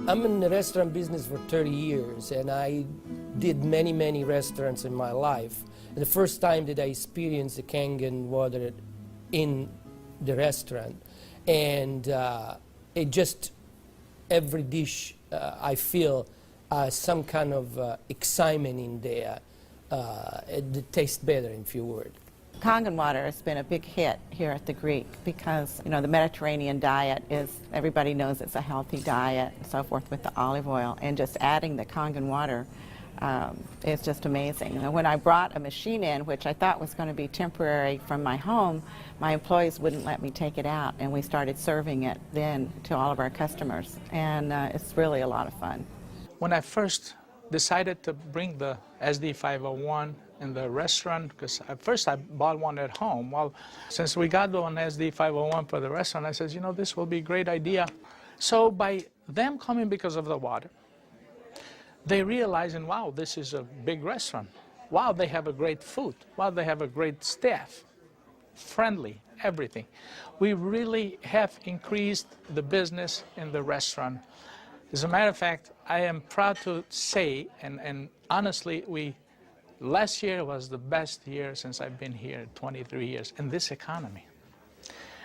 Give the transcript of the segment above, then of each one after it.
I'm in the restaurant business for 30 years, and I did many restaurants in my life. And the first time that I experienced the Kangen water in the restaurant, and it just, every dish I feel some kind of excitement in there. It tastes better, in few words. Kangen water has been a big hit here at the Greek because, you know, the Mediterranean diet is, everybody knows it's a healthy diet and so forth with the olive oil, and just adding the Kangen water is just amazing. And when I brought a machine in, which I thought was going to be temporary from my home, my employees wouldn't let me take it out, and we started serving it then to all of our customers, and it's really a lot of fun. When I first decided to bring the SD501 in the restaurant, because at first I bought one at home. Well, since we got one SD501 for the restaurant, I said, you know, this will be a great idea. So by them coming because of the water, they realizing, wow, this is a big restaurant. Wow, they have a great food. Wow, they have a great staff. Friendly, everything. We really have increased the business in the restaurant. As a matter of fact, I am proud to say, and honestly, last year was the best year since I've been here, 23 years, in this economy.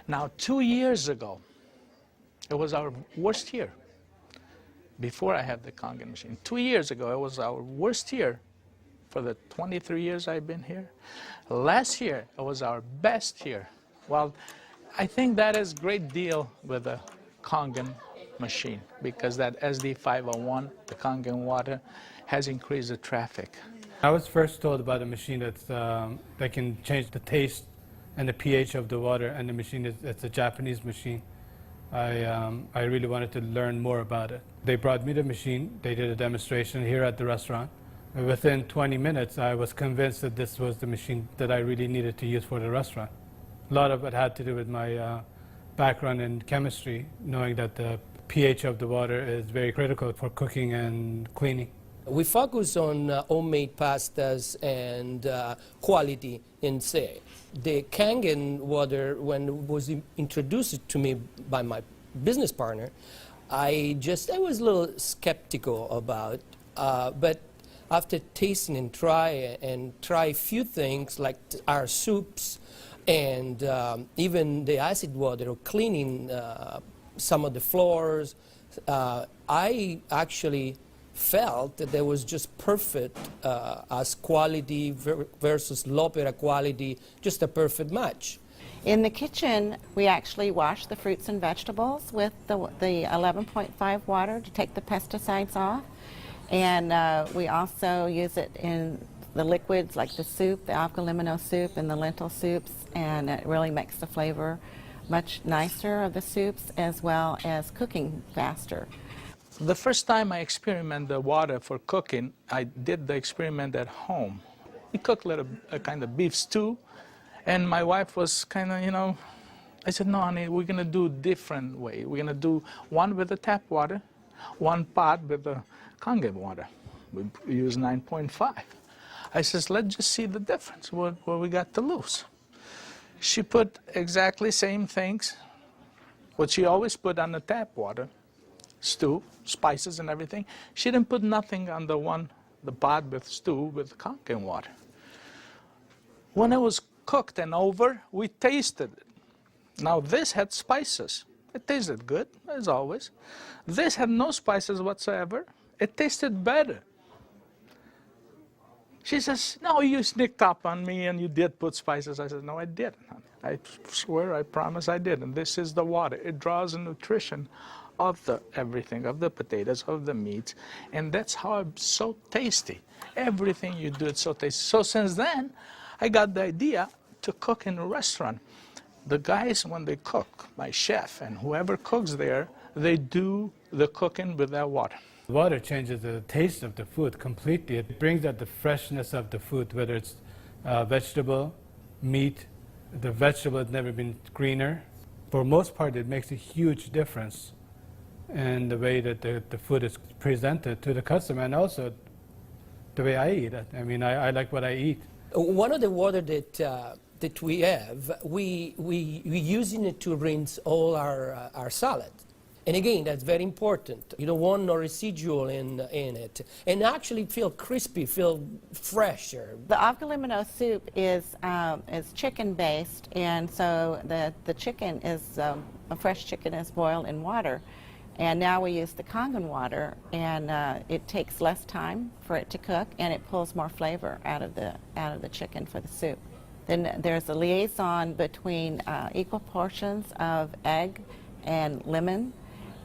Now, 2 years ago, it was our worst year, before I had the Kangen machine. 2 years ago, it was our worst year for the 23 years I've been here. Last year, it was our best year. Well, I think that is a great deal with the Kangen machine, because that SD501, the Kangen water, has increased the traffic. I was first told about a machine that can change the taste and the pH of the water, and the machine it's a Japanese machine. I really wanted to learn more about it. They brought me the machine, they did a demonstration here at the restaurant. Within 20 minutes, I was convinced that this was the machine that I really needed to use for the restaurant. A lot of it had to do with my background in chemistry, knowing that the pH of the water is very critical for cooking and cleaning. We focus on homemade pastas and quality in say. The Kangen water, when it was introduced to me by my business partner, I was a little skeptical about, but after tasting and try a few things like our soups and even the acid water or cleaning some of the floors, I actually felt that there was just perfect as quality versus L'Opera quality, just a perfect match. In the kitchen, we actually wash the fruits and vegetables with the 11.5 water to take the pesticides off. And we also use it in the liquids like the soup, the alkaline soup and the lentil soups, and it really makes the flavor much nicer of the soups, as well as cooking faster. The first time I experimented the water for cooking, I did the experiment at home. We cooked a kind of beef stew, and my wife was kind of, you know, I said, no, honey, we're going to do a different way. We're going to do one with the tap water, one pot with the Kangen water. We use 9.5. I says, let's just see the difference, what we got to lose. She put exactly same things, what she always put on the tap water, stew, spices and everything. She didn't put nothing on the pot with stew with Kangen water. When it was cooked and over, we tasted it. Now this had spices. It tasted good, as always. This had no spices whatsoever. It tasted better. She says, no, you sneaked up on me and you did put spices. I said, no, I didn't, honey. I swear, I promise I did. And this is the water. It draws the nutrition of the everything, of the potatoes, of the meats. And that's how it's so tasty. Everything you do, it's so tasty. So since then, I got the idea to cook in a restaurant. The guys, when they cook, my chef and whoever cooks there, they do the cooking with that water. Water changes the taste of the food completely. It brings out the freshness of the food, whether it's vegetable, meat. The vegetable has never been greener. For most part, it makes a huge difference in the way that the food is presented to the customer, and also the way I eat it. I mean, I like what I eat. One of the water that we have, we using it to rinse all our salad. And again, that's very important. You don't want no residual in it. And actually feel crispy, feel fresher. The alkaline soup is chicken-based, and so the chicken is, a fresh chicken is boiled in water. And now we use the Kangen water, and it takes less time for it to cook, and it pulls more flavor out of the chicken for the soup. Then there's a liaison between equal portions of egg and lemon,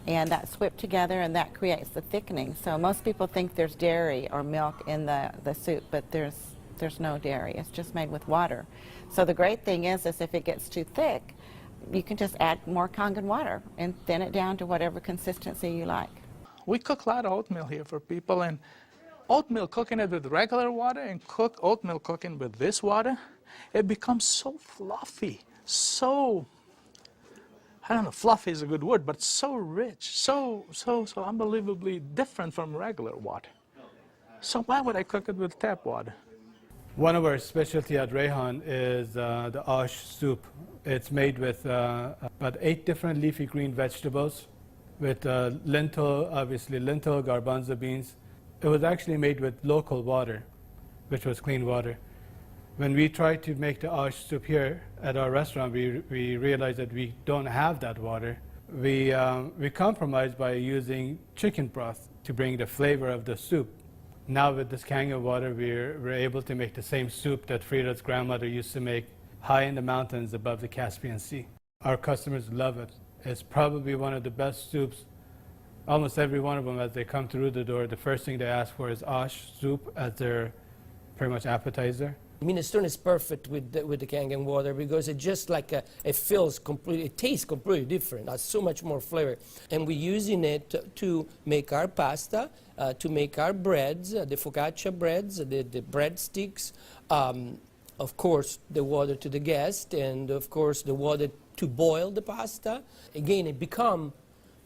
and that's whipped together, and that creates the thickening. So most people think there's dairy or milk in the soup, but there's no dairy. It's just made with water. So the great thing is if it gets too thick, you can just add more Kangen water and thin it down to whatever consistency you like. We cook a lot of oatmeal here for people, and oatmeal, cooking it with regular water and oatmeal cooking with this water, it becomes so fluffy, so, I don't know, fluffy is a good word, but so rich, so unbelievably different from regular water. So why would I cook it with tap water? One of our specialty at Rayhan is the ash soup. It's made with about 8 different leafy green vegetables, with lentil, obviously lentil, garbanzo beans. It was actually made with local water, which was clean water. When we tried to make the ash soup here at our restaurant, we realized that we don't have that water. We compromised by using chicken broth to bring the flavor of the soup. Now with this Kangen water, we're able to make the same soup that Frida's grandmother used to make high in the mountains above the Caspian Sea. Our customers love it. It's probably one of the best soups. Almost every one of them, as they come through the door, the first thing they ask for is ash soup as their pretty much appetizer. Minestrone is perfect with the Kangen water because it just like it feels completely, it tastes completely different. Has so much more flavor, and we're using it to make our pasta, to make our breads, the focaccia breads, the breadsticks. Of course, the water to the guest, and of course the water to boil the pasta. Again, it become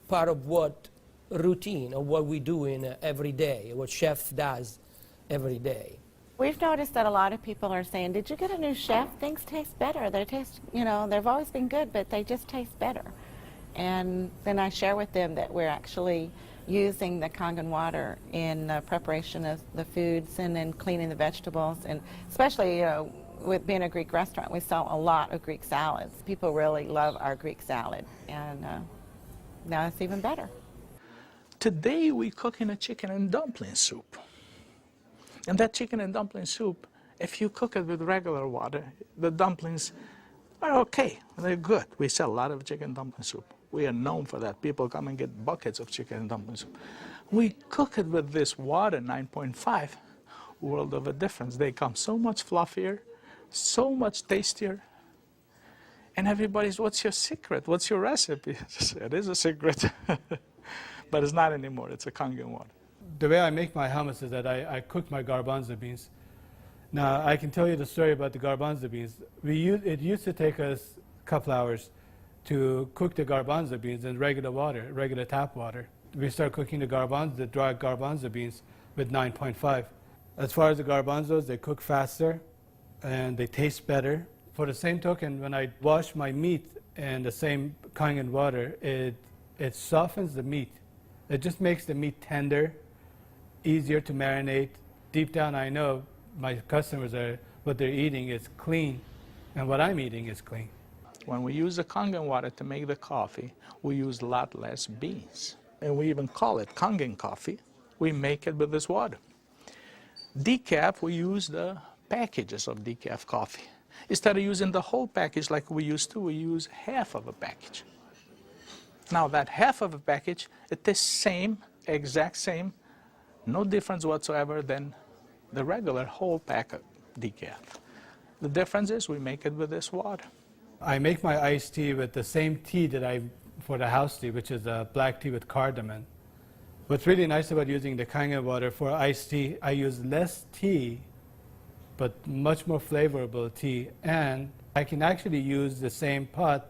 part of what routine of what we do in every day, what chef does every day. We've noticed that a lot of people are saying, did you get a new chef? Things taste better. They taste, they've always been good, but they just taste better. And then I share with them that we're actually using the Kangen water in preparation of the foods and in cleaning the vegetables. And especially, with being a Greek restaurant, we sell a lot of Greek salads. People really love our Greek salad. And now it's even better. Today we're cooking a chicken and dumpling soup. And that chicken and dumpling soup, if you cook it with regular water, the dumplings are okay. They're good. We sell a lot of chicken dumpling soup. We are known for that. People come and get buckets of chicken and dumpling soup. We cook it with this water, 9.5, world of a difference. They come so much fluffier, so much tastier. And everybody's, what's your secret? What's your recipe? It is a secret. But it's not anymore. It's a Kangen water. The way I make my hummus is that I cook my garbanzo beans. Now, I can tell you the story about the garbanzo beans. It used to take us a couple hours to cook the garbanzo beans in regular water, regular tap water. We start cooking the dry garbanzo beans with 9.5. As far as the garbanzos, they cook faster and they taste better. For the same token, when I wash my meat in the same Kangen water, it softens the meat. It just makes the meat tender, easier to marinate. Deep down, I know my customers what they're eating is clean, and what I'm eating is clean. When we use the Kangen water to make the coffee, we use a lot less beans. And we even call it Kangen coffee. We make it with this water. Decaf, we use the packages of decaf coffee. Instead of using the whole package like we used to, we use half of a package. Now that half of a package, it is same, exact same, no difference whatsoever than the regular whole pack of decaf. The difference is we make it with this water. I make my iced tea with the same tea that for the house tea, which is a black tea with cardamom. What's really nice about using the Kangen water for iced tea, I use less tea, but much more flavorful tea, and I can actually use the same pot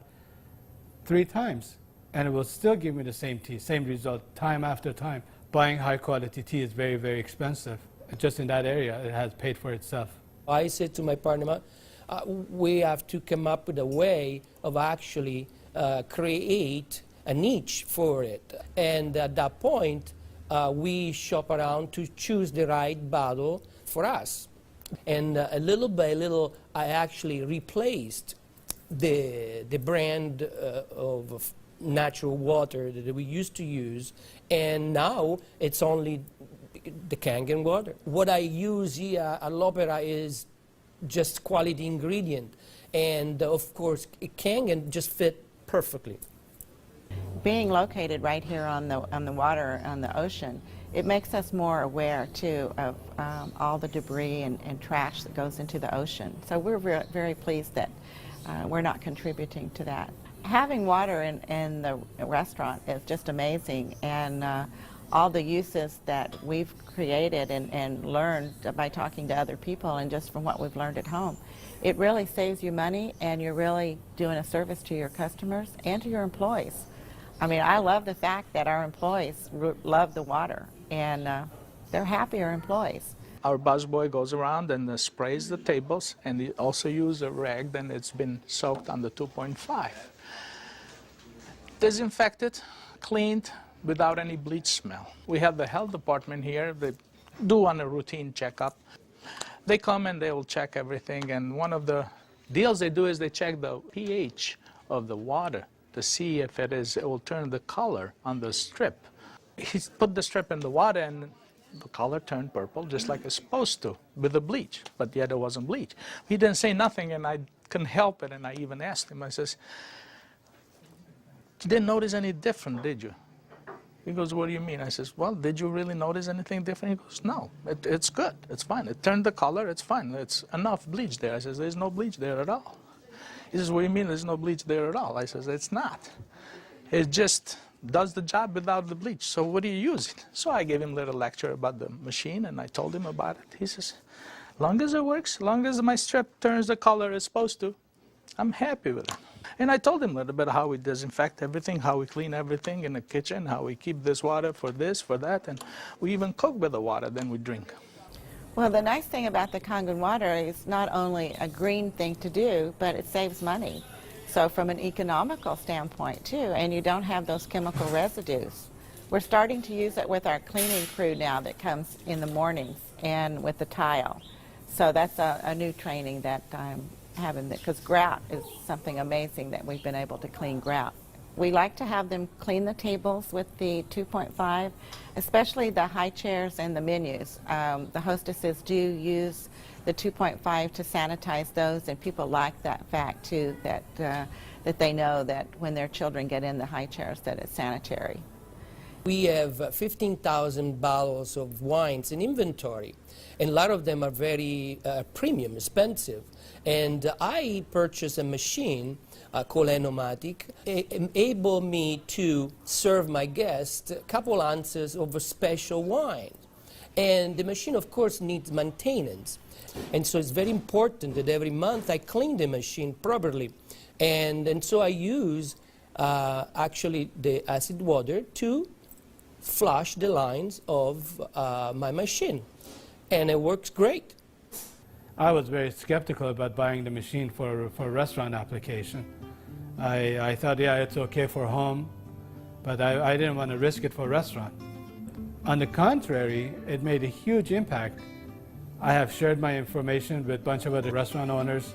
3 times, and it will still give me the same tea, same result, time after time. Buying high quality tea is very, very expensive. Just in that area, it has paid for itself. I said to my partner, we have to come up with a way of actually create a niche for it. And at that point, we shop around to choose the right bottle for us. And little by little, I actually replaced the brand of natural water that we used to use, and now it's only the Kangen water. What I use here at L'Opera is just quality ingredient, and of course Kangen just fit perfectly. Being located right here on the water, on the ocean, it makes us more aware too of all the debris and trash that goes into the ocean. So we're very pleased that we're not contributing to that. Having water in the restaurant is just amazing, and all the uses that we've created and learned by talking to other people and just from what we've learned at home, it really saves you money, and you're really doing a service to your customers and to your employees. I mean, I love the fact that our employees love the water, and they're happier employees. Our busboy goes around and sprays the tables, and he also uses a rag, then it's been soaked on the 2.5. Disinfected, cleaned, without any bleach smell. We have the health department here. They do on a routine checkup. They come and they will check everything, and one of the deals they do is they check the pH of the water to see if it will turn the color on the strip. He put the strip in the water, and the color turned purple, just like it's supposed to, with the bleach, but yet it wasn't bleach. He didn't say nothing, and I couldn't help it, and I even asked him, I says, "You didn't notice any different, did you?" He goes, "What do you mean?" I says, "Well, did you really notice anything different?" He goes, "No, it's good, it's fine. It turned the color, it's fine. It's enough bleach there." I says, "There's no bleach there at all." He says, "What do you mean there's no bleach there at all?" I says, "It's not. It just does the job without the bleach. So what do you use it?" So I gave him a little lecture about the machine, and I told him about it. He says, "Long as it works, long as my strip turns the color it's supposed to, I'm happy with it." And I told him a little bit how we disinfect everything, how we clean everything in the kitchen, how we keep this water for this, for that, and we even cook with the water, then we drink. Well, the nice thing about the Kangen water is not only a green thing to do, but it saves money. So from an economical standpoint too, and you don't have those chemical residues. We're starting to use it with our cleaning crew now that comes in the mornings and with the tile. So that's a new training that I'm having, because grout is something amazing that we've been able to clean grout. We like to have them clean the tables with the 2.5, especially the high chairs and the menus. The hostesses do use the 2.5 to sanitize those, and people like that fact too, that they know that when their children get in the high chairs that it's sanitary. We have 15,000 bottles of wines in inventory, and a lot of them are very premium, expensive. And I purchased a machine called Enagic, enable me to serve my guests a couple ounces of a special wine. And the machine, of course, needs maintenance. And so it's very important that every month I clean the machine properly. And so I use actually the acid water to flush the lines of my machine. And it works great. I was very skeptical about buying the machine for a restaurant application. I thought, yeah, it's okay for home, but I didn't want to risk it for a restaurant. On the contrary, it made a huge impact. I have shared my information with a bunch of other restaurant owners,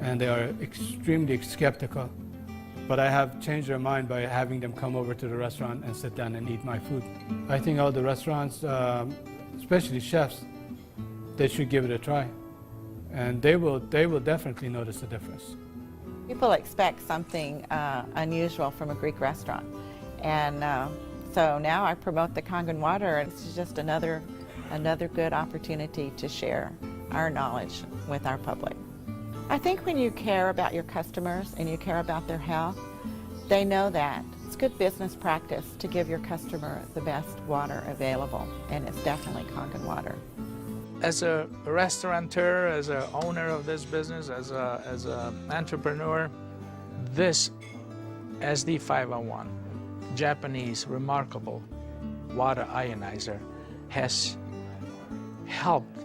and they are extremely skeptical. But I have changed their mind by having them come over to the restaurant and sit down and eat my food. I think all the restaurants, especially chefs, they should give it a try. And they will definitely notice the difference. People expect something unusual from a Greek restaurant. And so now I promote the Kangen water, and it's just another good opportunity to share our knowledge with our public. I think when you care about your customers and you care about their health, they know that. It's good business practice to give your customer the best water available, and it's definitely Kangen water. As a restaurateur, as an owner of this business, as an entrepreneur, this SD501, Japanese remarkable water ionizer, has helped